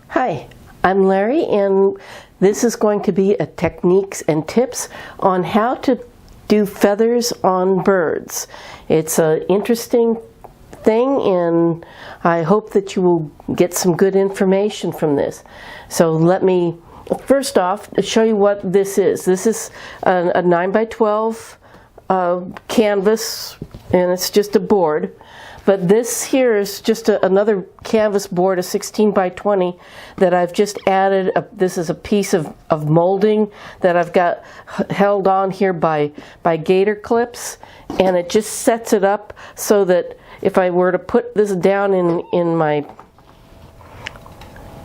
Hi, I'm Larry, and this is going to be a techniques and tips on how to do feathers on birds. It's an interesting thing, and I hope that you will get some good information from this. So let me first off show you what this is. This is a 9 by 12 canvas, and it's just a board. But this here is just another canvas board, a 16 by 20, that I've just added. This is a piece of molding that I've got held on here by gator clips, and it just sets it up so that if I were to put this down in my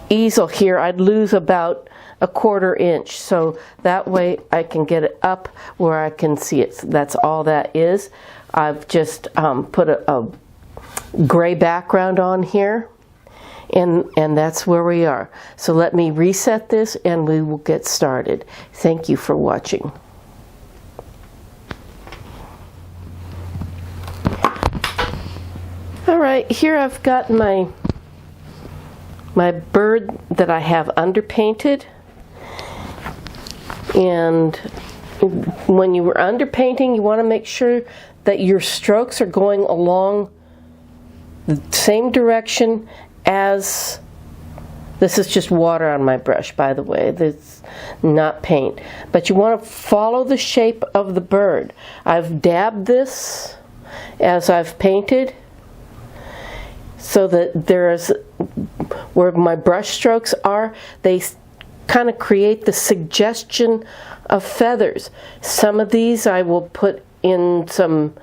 easel here, I'd lose about a 1/4 inch. So that way I can get it up where I can see it. So that's all that is. I've just put a gray background on here, and that's where we are. So let me reset this and we will get started. Thank you for watching. All right, here I've got my bird that I have underpainted, and when you were underpainting, you want to make sure that your strokes are going along the same direction as, this is just water on my brush, by the way, this is not paint, but you want to follow the shape of the bird. I've dabbed this as I've painted so that there's, where my brush strokes are, they kind of create the suggestion of feathers. Some of these I will put in some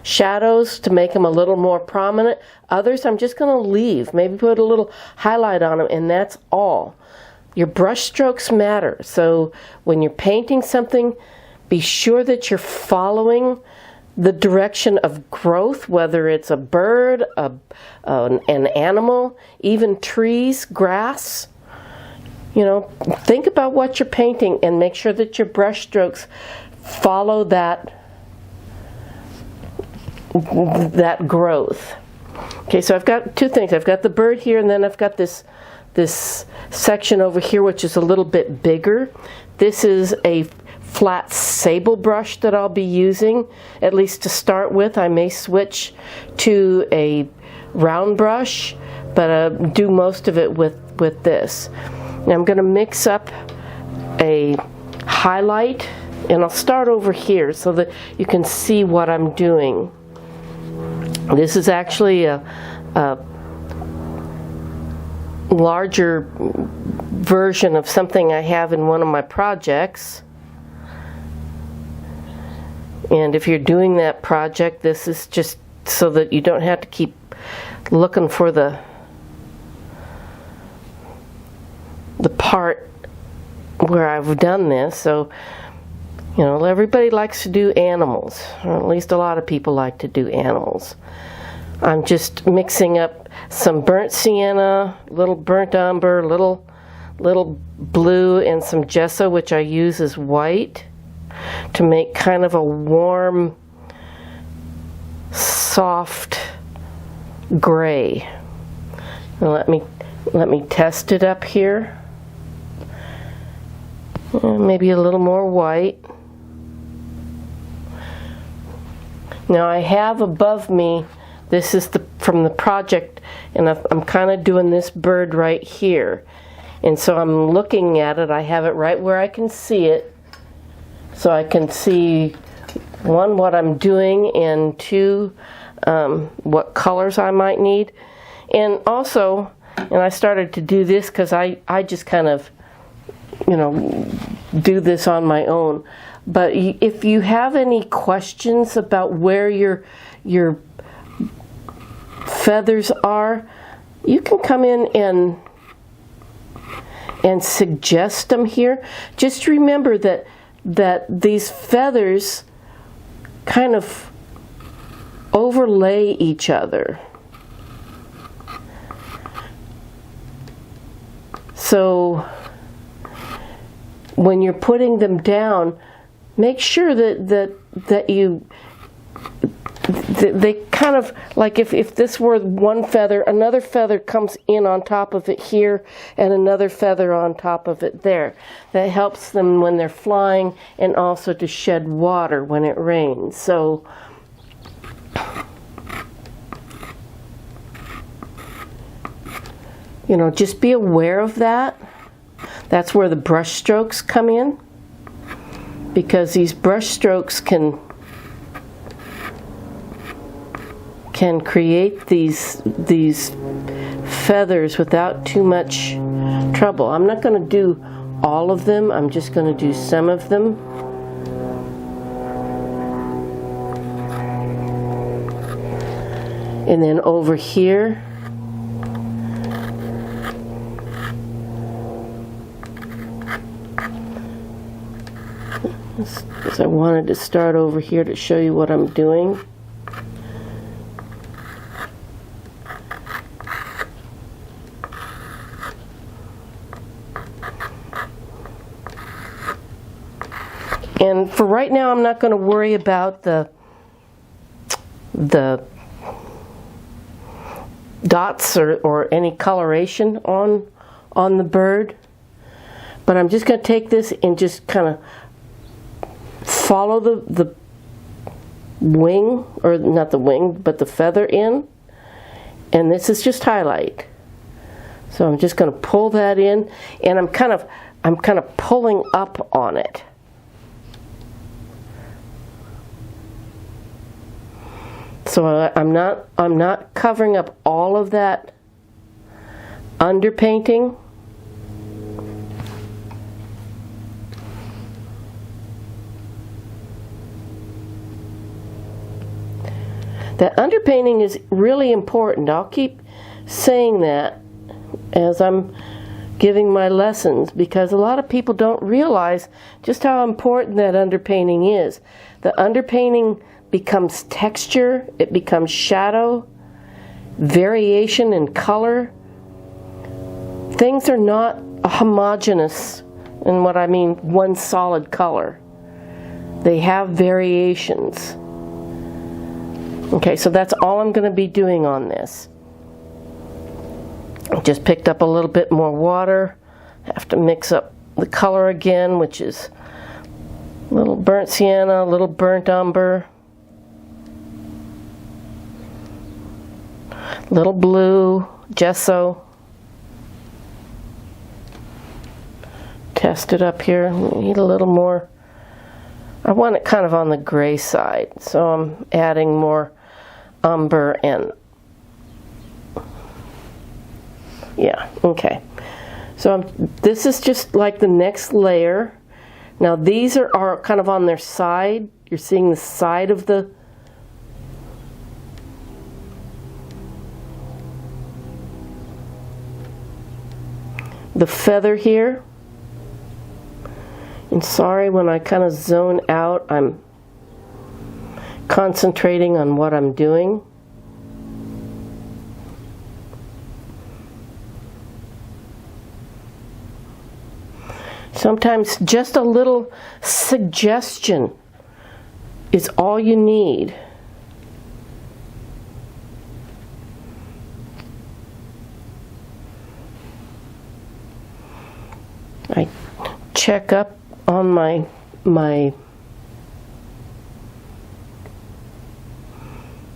shadows to make them a little more prominent. Others I'm just going to leave, maybe put a little highlight on them, and that's all. Your brush strokes matter, so when you're painting something, be sure that you're following the direction of growth, whether it's a bird, an animal, even trees, grass. You know, think about what you're painting and make sure that your brush strokes follow that growth. Okay, so I've got two things. I've got the bird here, and then I've got this section over here, which is a little bit bigger. This is a flat sable brush that I'll be using, at least to start with. I may switch to a round brush, but do most of it with this. Now I'm going to mix up a highlight, and I'll start over here so that you can see what I'm doing. This is actually a larger version of something I have in one of my projects. And if you're doing that project, this is just so that you don't have to keep looking for the part where I've done this. So, you know, everybody likes to do animals, or at least a lot of people like to do animals. I'm just mixing up some burnt sienna, little burnt umber, little blue, and some gesso, which I use as white, to make kind of a warm, soft gray. Now let me test it up here. Maybe a little more white. Now I have above me, this is from the project, and I'm kind of doing this bird right here. And so I'm looking at it, I have it right where I can see it. So I can see, one, what I'm doing, and two, what colors I might need. And also, and I started to do this because I just kind of, you know, do this on my own. But if you have any questions about where your feathers are, you can come in and suggest them here. Just remember that these feathers kind of overlay each other. So when you're putting them down, make sure that they kind of, like if this were one feather, another feather comes in on top of it here and another feather on top of it there. That helps them when they're flying and also to shed water when it rains. So you know, just be aware of that. That's where the brush strokes come in, because these brush strokes can create these feathers without too much trouble. I'm not going to do all of them. I'm just going to do some of them. And then over here, because I wanted to start over here to show you what I'm doing. And for right now, I'm not going to worry about the dots or any coloration on the bird. But I'm just going to take this and just kind of follow the wing, or not the wing, but the feather in. And this is just highlight. So I'm just going to pull that in, and I'm kind of pulling up on it. So I'm not covering up all of that underpainting. That underpainting is really important. I'll keep saying that as I'm giving my lessons, because a lot of people don't realize just how important that underpainting is. The underpainting becomes texture, it becomes shadow, variation in color. Things are not homogeneous, and what I mean, one solid color. They have variations. Okay, so that's all I'm going to be doing on this. I just picked up a little bit more water. I have to mix up the color again, which is a little burnt sienna, a little burnt umber, little blue, gesso. Test it up here. Need a little more. I want it kind of on the gray side, so I'm adding more umber and yeah, okay. So this is just like the next layer. Now these are kind of on their side. You're seeing the side of the feather here. And sorry, when I kind of zone out, I'm concentrating on what I'm doing. Sometimes just a little suggestion is all you need. I check up on my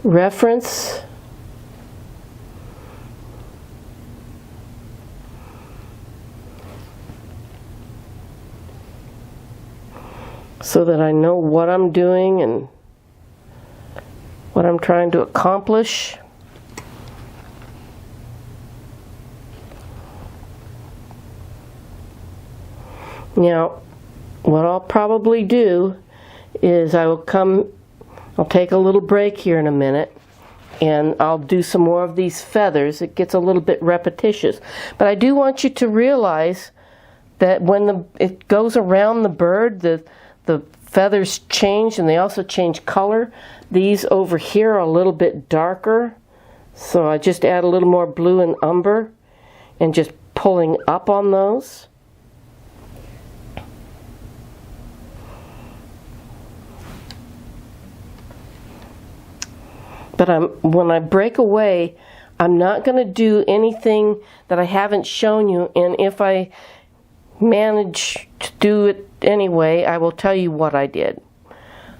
reference. So that I know what I'm doing and what I'm trying to accomplish. Now, what I'll probably do is I'll take a little break here in a minute, and I'll do some more of these feathers. It gets a little bit repetitious. But I do want you to realize that when it goes around the bird, the feathers change, and they also change color. These over here are a little bit darker, so I just add a little more blue and umber and just pulling up on those. But when I break away, I'm not going to do anything that I haven't shown you, and if I manage to do it anyway, I will tell you what I did.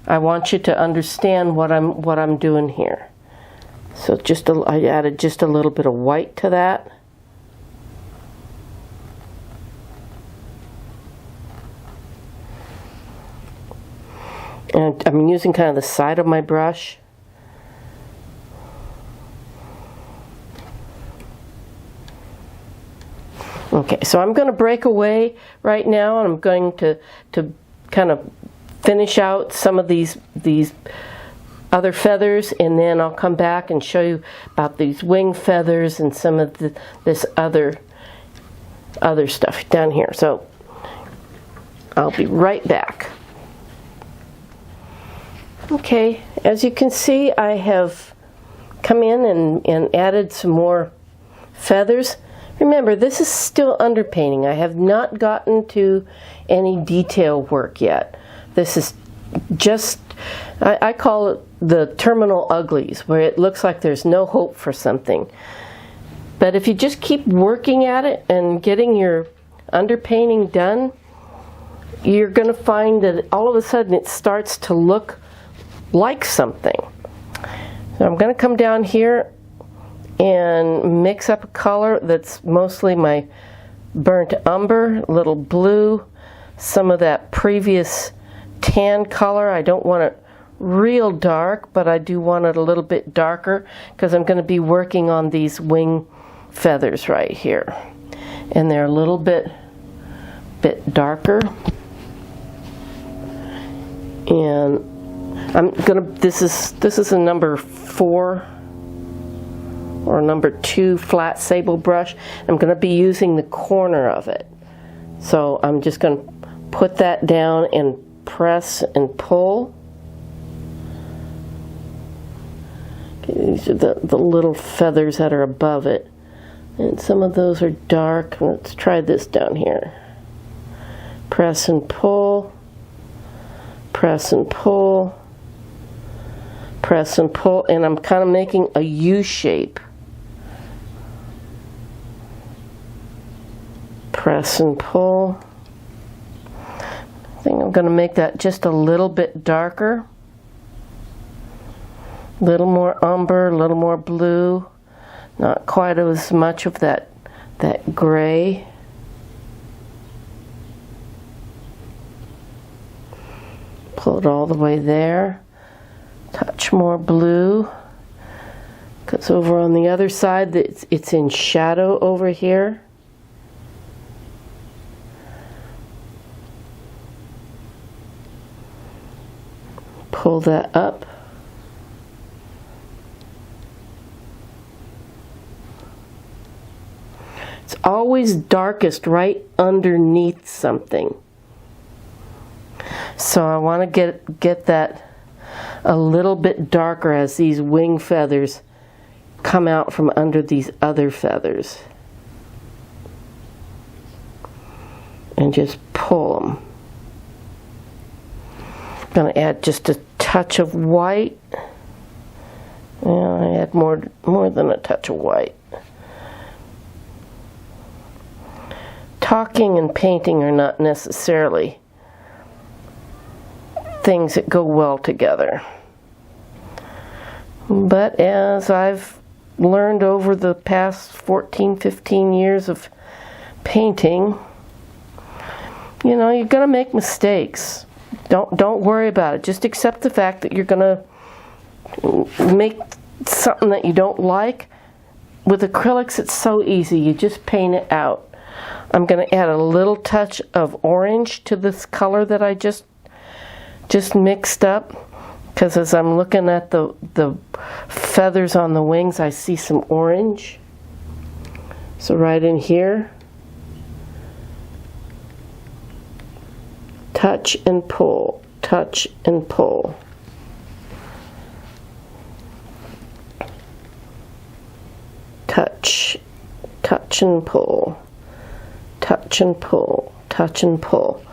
I want you to understand what I'm doing here. So I added just a little bit of white to that. And I'm using kind of the side of my brush. Okay, so I'm going to break away right now, and I'm going to kind of finish out some of these other feathers, and then I'll come back and show you about these wing feathers and some of this other stuff down here. So I'll be right back. Okay, as you can see, I have come in and added some more feathers. Remember, this is still underpainting. I have not gotten to any detail work yet. This is just, I call it the terminal uglies, where it looks like there's no hope for something. But if you just keep working at it and getting your underpainting done, you're going to find that all of a sudden it starts to look like something. So I'm going to come down here and mix up a color that's mostly my burnt umber, a little blue, some of that previous tan color. I don't want it real dark, but I do want it a little bit darker because I'm going to be working on these wing feathers right here. And they're a little bit darker. And I'm gonna, this is a number 4 or number 2 flat sable brush. I'm going to be using the corner of it. So I'm just going to put that down and press and pull. Okay, these are the little feathers that are above it. And some of those are dark. Let's try this down here. Press and pull. Press and pull. Press and pull. And I'm kind of making a U shape. Press and pull. I think I'm going to make that just a little bit darker. A little more umber, a little more blue. Not quite as much of that gray. Pull it all the way there. Touch more blue. Because over on the other side, it's in shadow over here. Pull that up. It's always darkest right underneath something. So I want to get that a little bit darker as these wing feathers come out from under these other feathers. And just pull them. I'm going to add just a touch of white. I add more than a touch of white. Talking and painting are not necessarily things that go well together. But as I've learned over the past 14, 15 years of painting, you know, you're going to make mistakes. Don't worry about it. Just accept the fact that you're going to make something that you don't like. With acrylics, it's so easy. You just paint it out. I'm going to add a little touch of orange to this color that I just mixed up, because as I'm looking at the feathers on the wings, I see some orange. So right in here, touch and pull, touch and pull. Touch, touch and pull, touch and pull, touch and pull.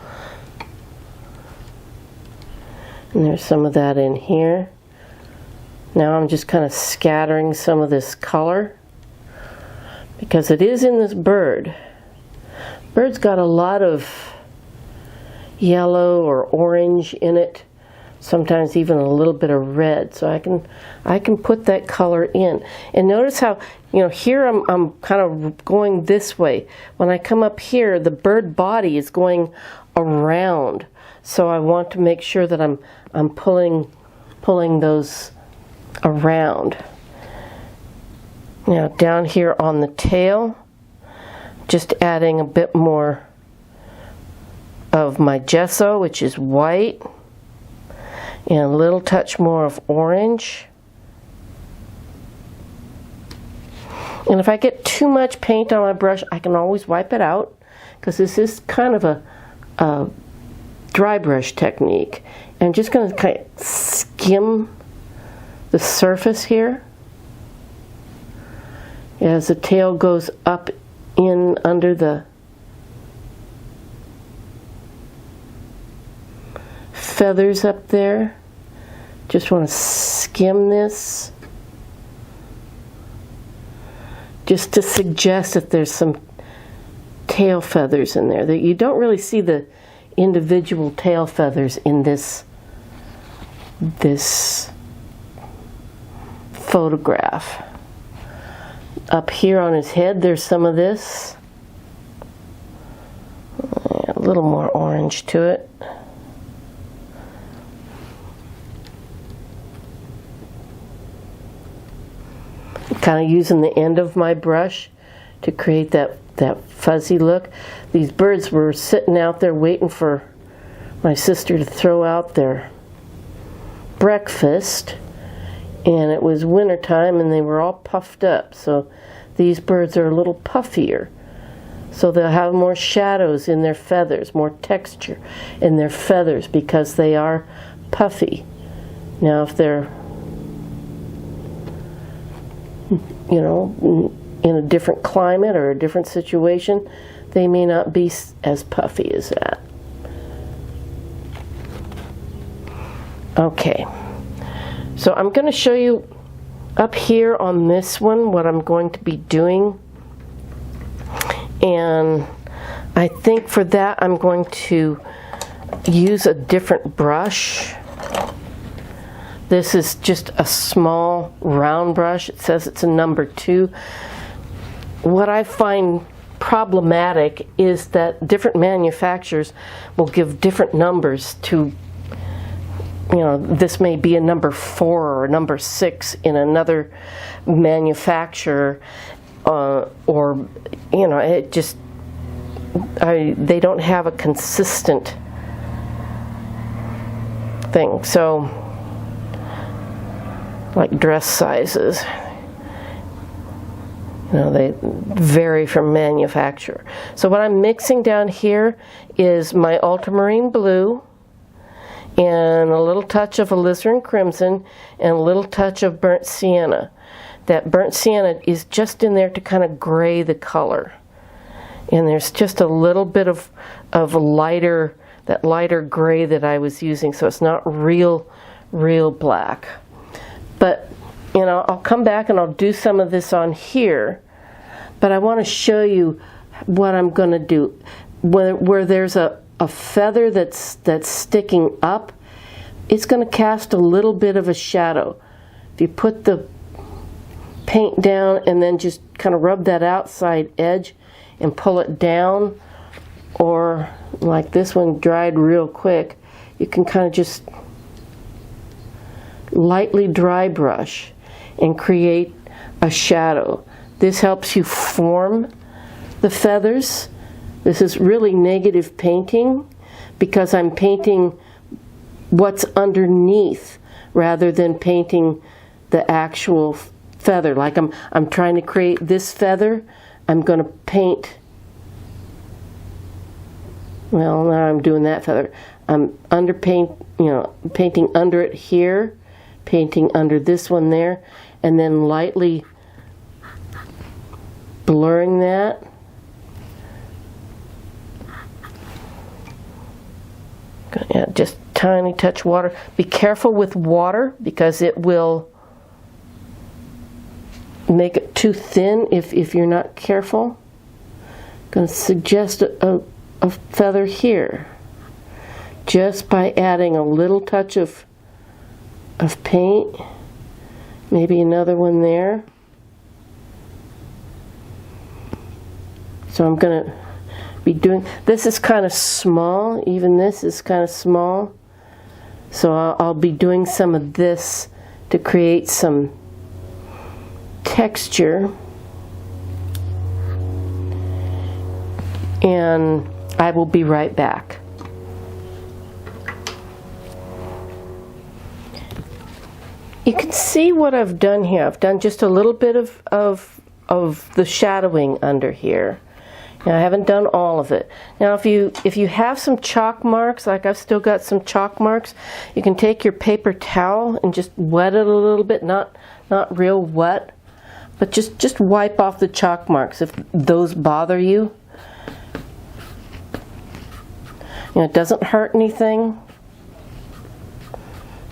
And there's some of that in here. Now I'm just kind of scattering some of this color because it is in this bird. Bird's got a lot of yellow or orange in it, sometimes even a little bit of red, so I can put that color in. And notice how, you know, here I'm kind of going this way. When I come up here, the bird body is going around, so I want to make sure that I'm pulling those around. Now down here on the tail, just adding a bit more of my gesso, which is white, and a little touch more of orange. And if I get too much paint on my brush, I can always wipe it out, because this is kind of a dry brush technique. And I'm just going to kind of skim the surface here as the tail goes up in under the feathers up there. Just want to skim this just to suggest that there's some tail feathers in there. That you don't really see the individual tail feathers in this photograph. Up here on his head, there's some of this. A little more orange to it. Kind of using the end of my brush to create that fuzzy look. These birds were sitting out there waiting for my sister to throw out their breakfast, and it was winter time and they were all puffed up, so these birds are a little puffier, so they'll have more shadows in their feathers, more texture in their feathers, because they are puffy. Now if they're, you know, in a different climate or a different situation, they may not be as puffy as that. Okay, so I'm going to show you up here on this one what I'm going to be doing, and I think for that I'm going to use a different brush. This is just a small round brush. It says it's a number 2. What I find problematic is that different manufacturers will give different numbers to, you know, this may be a number 4 or a number 6 in another manufacturer, or, you know, it just, they don't have a consistent thing. So, like dress sizes, you know, they vary from manufacturer. So what I'm mixing down here is my ultramarine blue and a little touch of alizarin crimson and a little touch of burnt sienna. That burnt sienna is just in there to kind of gray the color, and there's just a little bit of lighter, that lighter gray that I was using, so it's not real black. But, you know, I'll come back and I'll do some of this on here, but I want to show you what I'm going to do. Where there's a feather that's sticking up, it's going to cast a little bit of a shadow. If you put the paint down and then just kind of rub that outside edge and pull it down, or like this one dried real quick, you can kind of just lightly dry brush and create a shadow. This helps you form the feathers. This is really negative painting because I'm painting what's underneath rather than painting the actual feather. Like I'm trying to create this feather, I'm going to paint, well, now I'm doing that feather. I'm painting under it here, painting under this one there, and then lightly blurring that. Gonna add just tiny touch water. Be careful with water because it will make it too thin if you're not careful. I'm going to suggest a feather here, just by adding a little touch of paint. Maybe another one there. So I'm going to be doing, this is kind of small, even this is kind of small. So I'll be doing some of this to create some texture. And I will be right back. You can see what I've done here. I've done just a little bit of the shadowing under here. And I haven't done all of it. Now if you have some chalk marks, like I've still got some chalk marks, you can take your paper towel and just wet it a little bit, not real wet, but just wipe off the chalk marks if those bother you. You know, it doesn't hurt anything.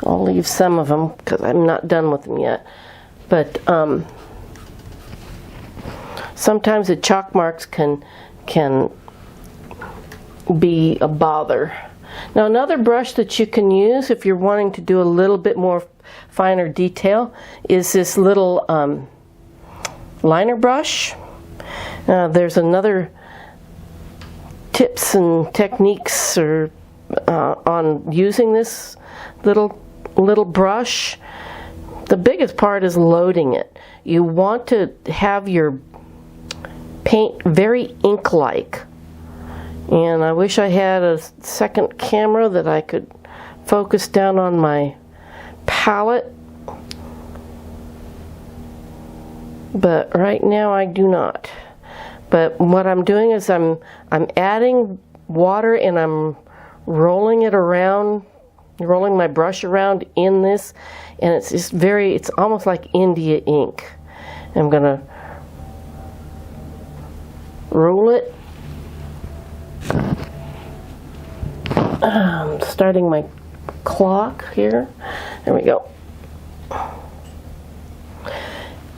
I'll leave some of them because I'm not done with them yet. But sometimes the chalk marks can be a bother. Now another brush that you can use if you're wanting to do a little bit more finer detail is this little liner brush. There's another tips and techniques on using this little brush. The biggest part is loading it. You want to have your paint very ink-like. And I wish I had a second camera that I could focus down on my palette. But right now I do not. But what I'm doing is I'm adding water and I'm rolling it around, rolling my brush around in this, and it's just it's almost like India ink. I'm gonna roll it. I'm starting my clock here. There we go.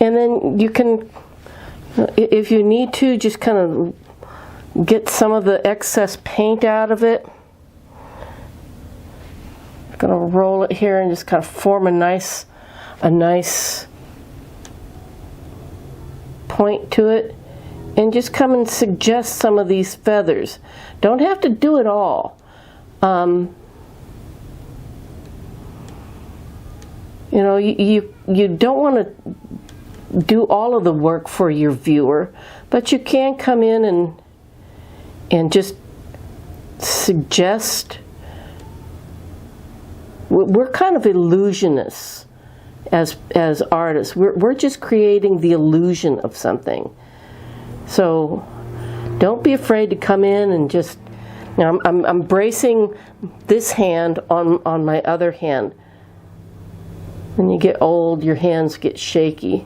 And then you can, if you need to, just kind of get some of the excess paint out of it. I'm going to roll it here and just kind of form a nice point to it. And just come and suggest some of these feathers. Don't have to do it all. You know, you don't want to do all of the work for your viewer, but you can come in and just suggest. We're kind of illusionists as artists. We're just creating the illusion of something. So don't be afraid to come in and just, now I'm bracing this hand on my other hand. When you get old, your hands get shaky.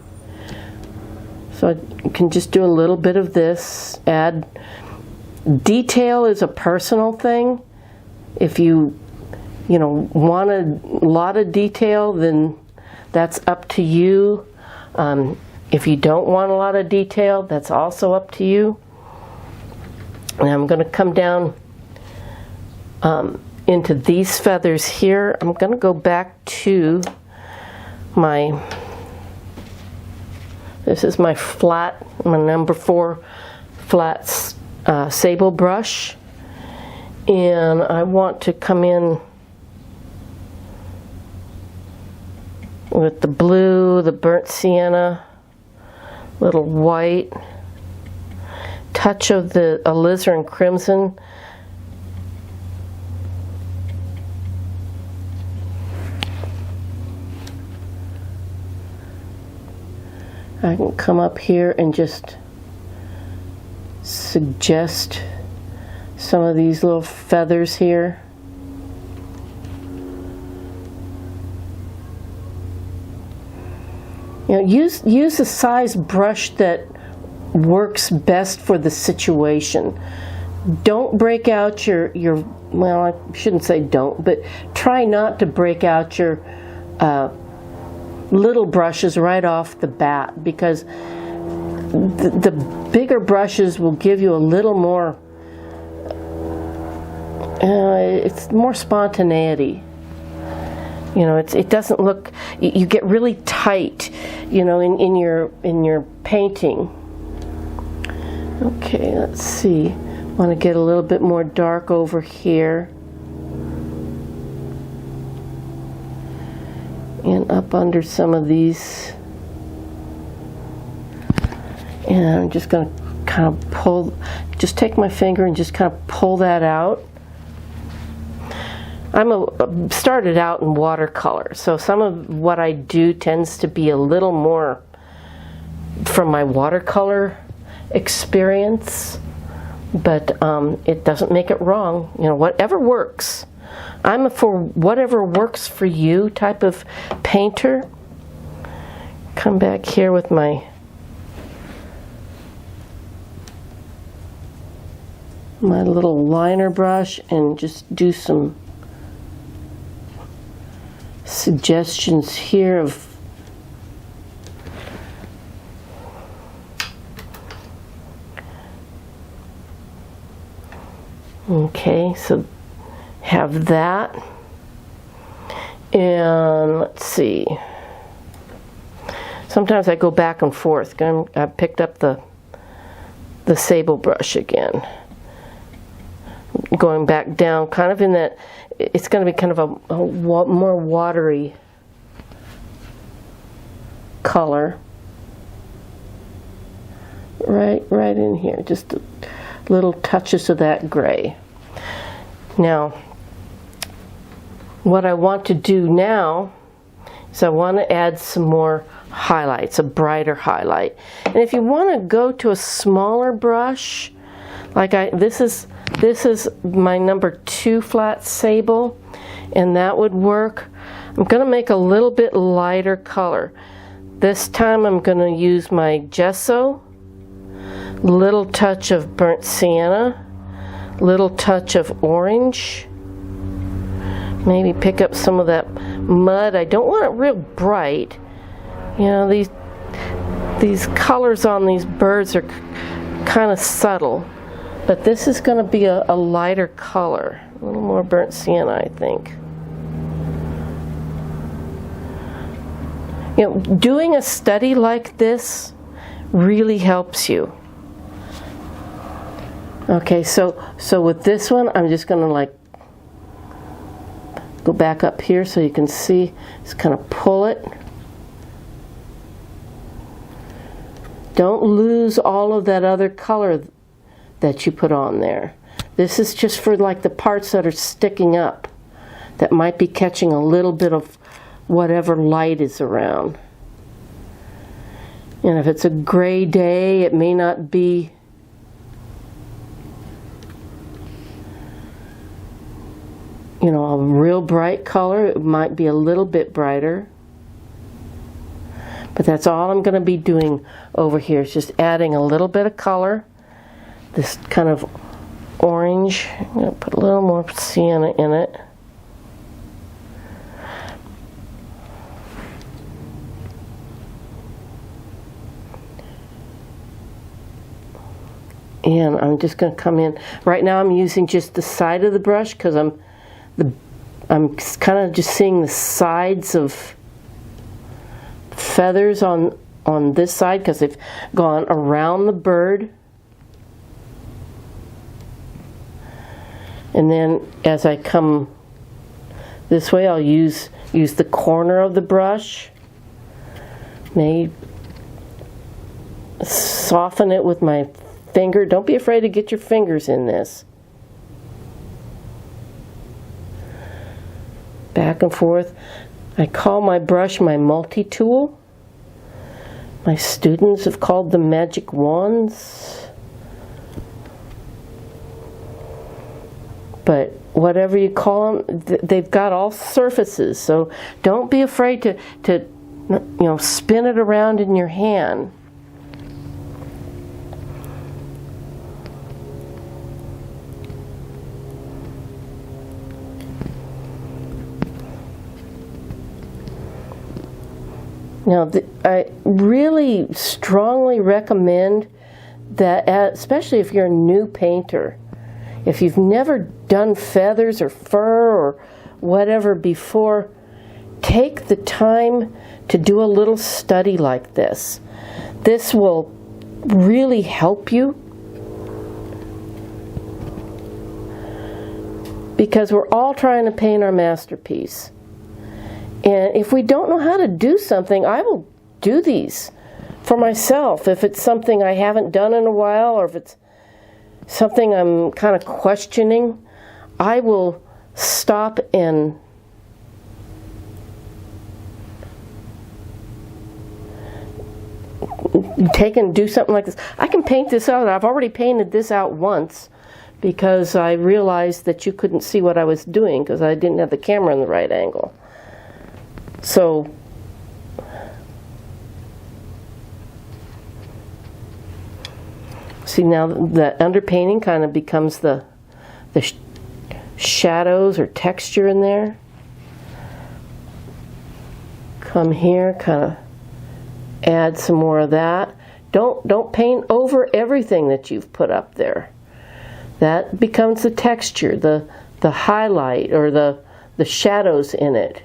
So you can just do a little bit of this. Add detail is a personal thing. If you want a lot of detail, then that's up to you. If you don't want a lot of detail, that's also up to you. And I'm going to come down into these feathers here. I'm going to go back to this is my flat, my number 4 flat sable brush. And I want to come in with the blue, the burnt sienna, little white, touch of the alizarin crimson. I can come up here and just suggest some of these little feathers here. You know, use a size brush that works best for the situation. Don't break out your well, I shouldn't say don't, but try not to break out your little brushes right off the bat, because the bigger brushes will give you a little more, it's more spontaneity. You know, it doesn't look, you get really tight, you know, in your painting. Okay, let's see. Want to get a little bit more dark over here. And up under some of these. And I'm just going to kind of pull, just take my finger and just kind of pull that out. I'm started out in watercolor, so some of what I do tends to be a little more from my watercolor experience, but it doesn't make it wrong. You know, whatever works. I'm a for whatever works for you type of painter. Come back here with my little liner brush and just do some suggestions here of okay, so have that, and let's see, sometimes I go back and forth. I picked up the sable brush again, going back down kind of in that. It's going to be kind of a more watery color right in here, just little touches of that gray. Now what I want to do now is I want to add some more highlights, a brighter highlight. And if you want to go to a smaller brush, like this is my number 2 flat sable, and that would work. I'm going to make a little bit lighter color. This time I'm going to use my gesso, little touch of burnt sienna, little touch of orange, maybe pick up some of that mud. I don't want it real bright. You know, these colors on these birds are kind of subtle. But this is going to be a lighter color, a little more burnt sienna, I think. You know, doing a study like this really helps you. Okay, so with this one, I'm just going to like go back up here so you can see. Just kind of pull it. Don't lose all of that other color that you put on there. This is just for like the parts that are sticking up, that might be catching a little bit of whatever light is around. And if it's a gray day, it may not be a real bright color. It might be a little bit brighter. But that's all I'm going to be doing over here, is just adding a little bit of color. This kind of orange, I'm going to put a little more sienna in it. And I'm just going to come in. Right now I'm using just the side of the brush because I'm kind of just seeing the sides of feathers on this side because they've gone around the bird. And then as I come this way, I'll use the corner of the brush. Maybe soften it with my finger. Don't be afraid to get your fingers in this. Back and forth. I call my brush my multi-tool. My students have called them magic wands. But whatever you call them, they've got all surfaces. So don't be afraid to spin it around in your hand. Now, I really strongly recommend that, especially if you're a new painter, if you've never done feathers or fur or whatever before, take the time to do a little study like this. This will really help you, because we're all trying to paint our masterpiece. And if we don't know how to do something, I will do these for myself. If it's something I haven't done in a while, or if it's something I'm kind of questioning, I will stop and take and do something like this. I can paint this out. I've already painted this out once because I realized that you couldn't see what I was doing because I didn't have the camera in the right angle. So see, now the underpainting kind of becomes the shadows or texture in there. Come here, kind of add some more of that. Don't paint over everything that you've put up there. That becomes the texture, the highlight, or the shadows in it.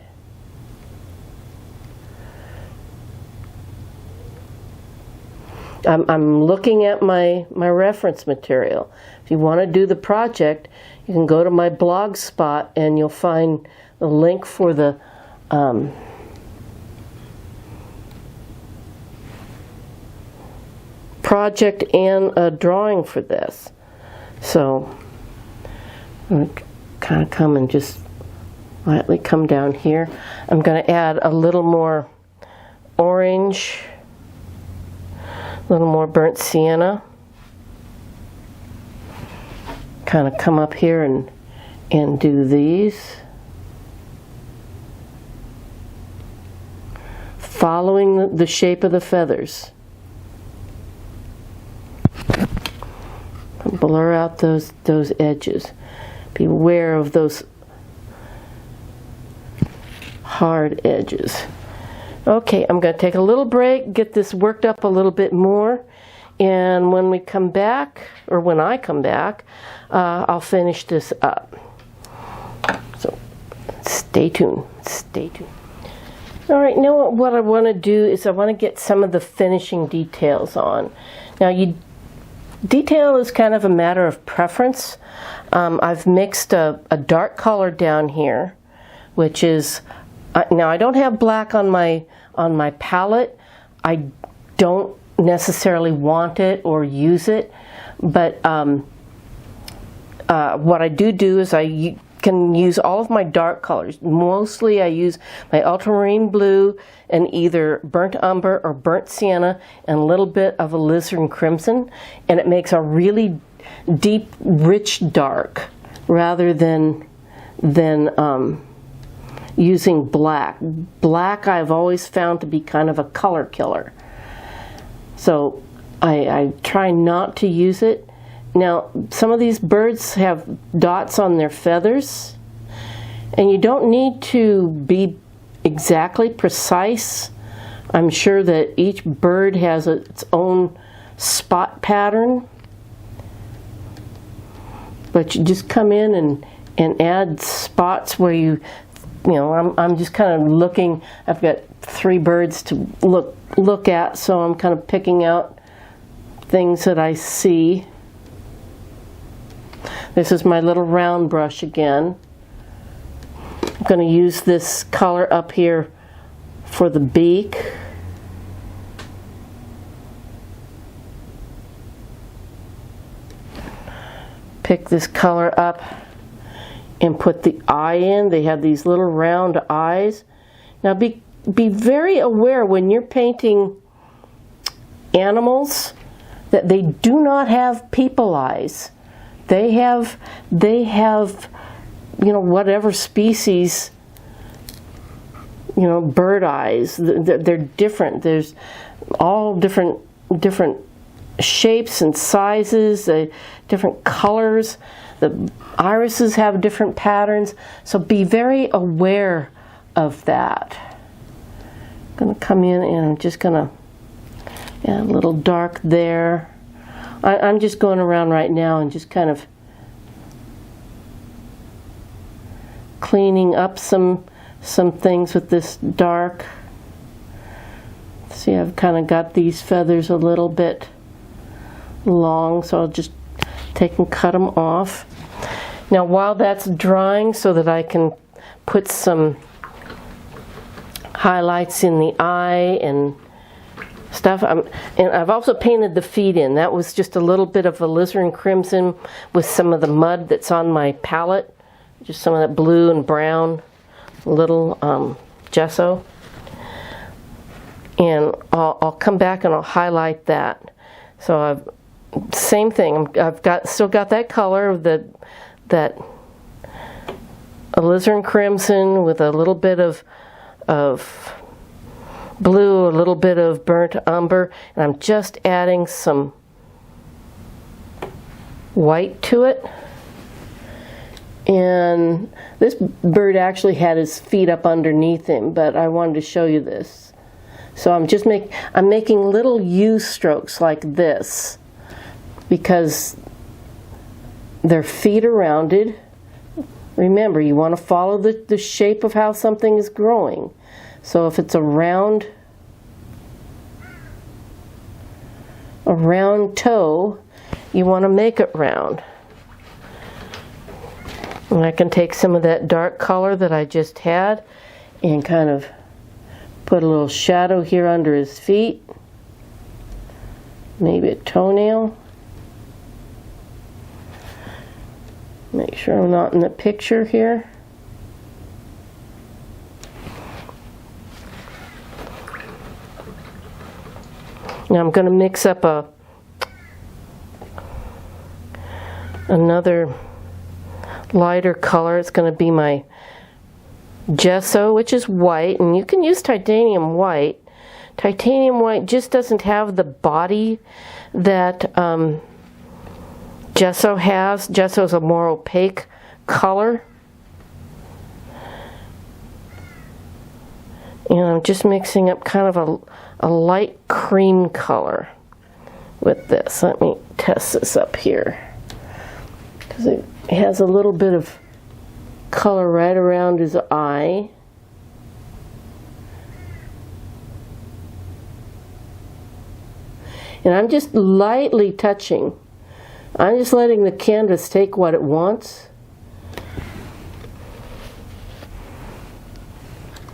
I'm looking at my reference material. If you want to do the project, you can go to my blog spot and you'll find the link for the project and a drawing for this. So I'm going to kind of come and just lightly come down here. I'm going to add a little more orange, a little more burnt sienna. Kind of come up here and do these, following the shape of the feathers. Blur out those edges. Beware of those hard edges. Okay, I'm going to take a little break, get this worked up a little bit more, and when we come back, or when I come back, I'll finish this up. So stay tuned. Stay tuned. All right, now what I want to do is I want to get some of the finishing details on. Now, detail is kind of a matter of preference. I've mixed a dark color down here, which is, now I don't have black on my palette. I don't necessarily want it or use it, but what I do is I can use all of my dark colors. Mostly I use my ultramarine blue and either burnt umber or burnt sienna and a little bit of alizarin crimson, and it makes a really deep, rich dark rather than using black. Black I've always found to be kind of a color killer. So I try not to use it. Now, some of these birds have dots on their feathers, and you don't need to be exactly precise. I'm sure that each bird has its own spot pattern, but you just come in and add spots where you know, I'm just kind of looking. I've got 3 birds to look at, so I'm kind of picking out things that I see. This is my little round brush again. I'm going to use this color up here for the beak. Pick this color up and put the eye in. They have these little round eyes. Now be very aware when you're painting animals that they do not have people eyes. They have, you know, whatever species, you know, bird eyes. They're different. There's all different shapes and sizes, different colors. The irises have different patterns. So be very aware of that. going to come in and I'm just going to add a little dark there. I'm just going around right now and just kind of cleaning up some things with this dark. See, I've kind of got these feathers a little bit long, so I'll just take and cut them off. Now while that's drying, so that I can put some highlights in the eye and stuff, and I've also painted the feet in. That was just a little bit of alizarin crimson with some of the mud that's on my palette, just some of that blue and brown little gesso. And I'll come back and I'll highlight that. So same thing. I've still got that color of that alizarin crimson with a little bit of blue, a little bit of burnt umber, and I'm just adding some white to it. And this bird actually had his feet up underneath him, but I wanted to show you this. So I'm making little U strokes like this because their feet are rounded. Remember, you want to follow the shape of how something is growing. So if it's a round toe, you want to make it round. And I can take some of that dark color that I just had and kind of put a little shadow here under his feet. Maybe a toenail. Make sure I'm not in the picture here. Now I'm going to mix up another lighter color. It's going to be my gesso, which is white, and you can use titanium white. Titanium white just doesn't have the body that gesso has. Gesso is a more opaque color. And I'm just mixing up kind of a light cream color with this. Let me test this up here, because it has a little bit of color right around his eye. And I'm just lightly touching. I'm just letting the canvas take what it wants.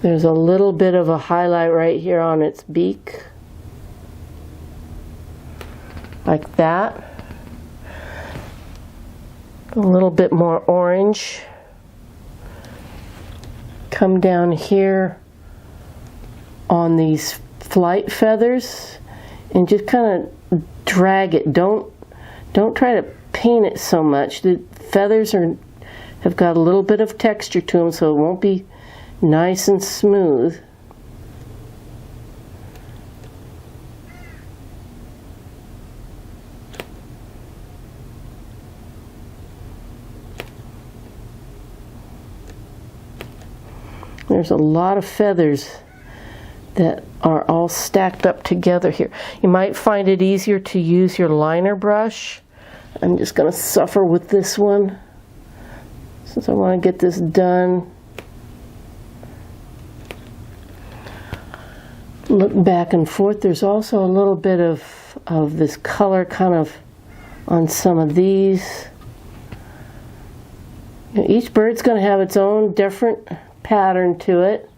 There's a little bit of a highlight right here on its beak. Like that. A little bit more orange. Come down here on these flight feathers and just kind of drag it. Don't try to paint it so much. The feathers have got a little bit of texture to them, so it won't be nice and smooth. There's a lot of feathers that are all stacked up together here. You might find it easier to use your liner brush. I'm just going to suffer with this one since I want to get this done. Look back and forth. There's also a little bit of this color kind of on some of these. Each bird's going to have its own different pattern to it.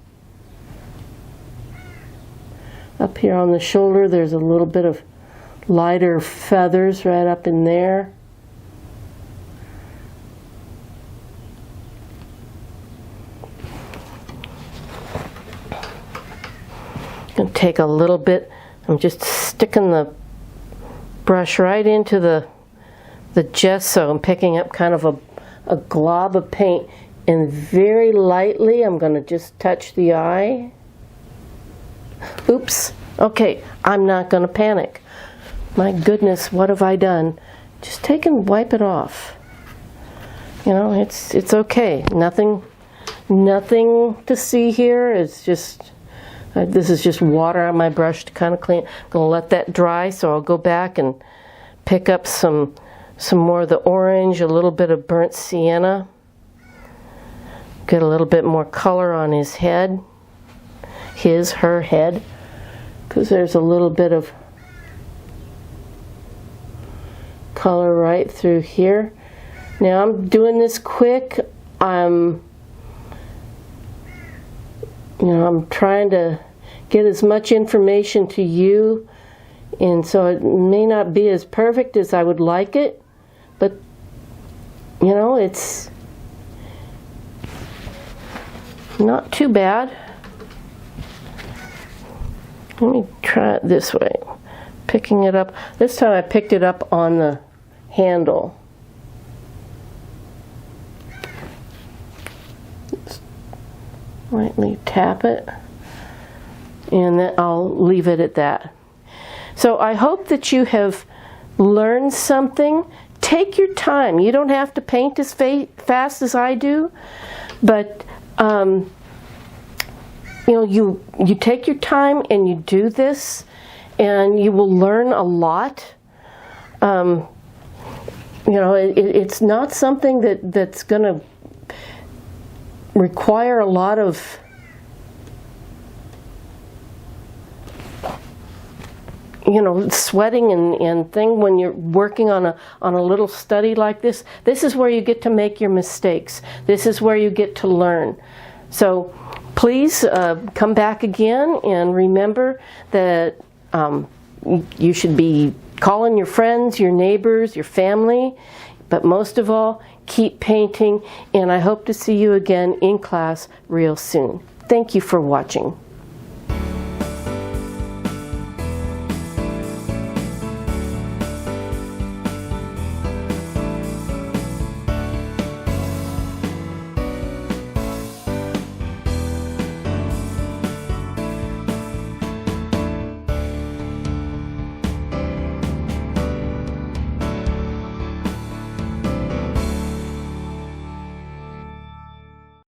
Up here on the shoulder, there's a little bit of lighter feathers right up in there. I'm going to take a little bit, I'm just sticking the brush right into the gesso and picking up kind of a glob of paint, and very lightly I'm going to just touch the eye. Oops. Okay, I'm not going to panic. My goodness, what have I done? Just take and wipe it off. You know, it's okay. Nothing to see here. It's just This is just water on my brush to kind of clean. I'm going to let that dry, so I'll go back and pick up some more of the orange, a little bit of burnt sienna. Get a little bit more color on his head. Her head. Because there's a little bit of color right through here. Now I'm doing this quick. I'm trying to get as much information to you, and so it may not be as perfect as I would like it, but it's not too bad. Let me try it this way. Picking it up. This time I picked it up on the handle. Just lightly tap it, and then I'll leave it at that. So I hope that you have learned something. Take your time. You don't have to paint as fast as I do, but you take your time and you do this, and you will learn a lot. It's not something that's going to require a lot of sweating and thing when you're working on a little study like this. This is where you get to make your mistakes. This is where you get to learn. So please come back again, and remember that you should be calling your friends, your neighbors, your family, but most of all, keep painting, and I hope to see you again in class real soon. Thank you for watching.